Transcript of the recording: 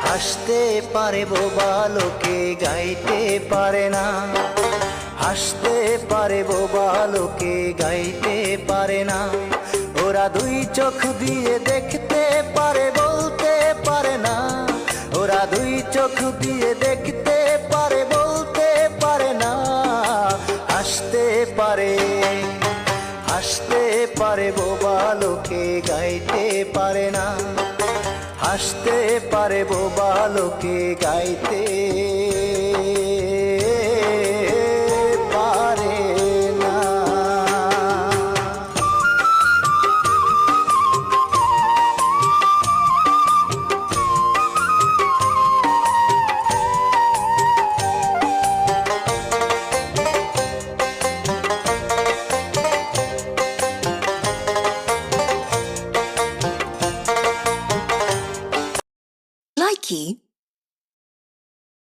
হাসতে পারে বোবা লোকে গাইতে পারে না, হাসতে পারে বোবা লোকে গাইতে পারে না। ওরা দুই চোখ দিয়ে দেখতে পারে বলতে পারে না, ওরা দুই চোখ দিয়ে দেখতে পারে বলতে পারে না। হাসতে পারে, হাসতে পারে বোবা লোকে গাইতে পারে না, হাসতে পারে বোবা লোকে গাইতে পারে না। Likey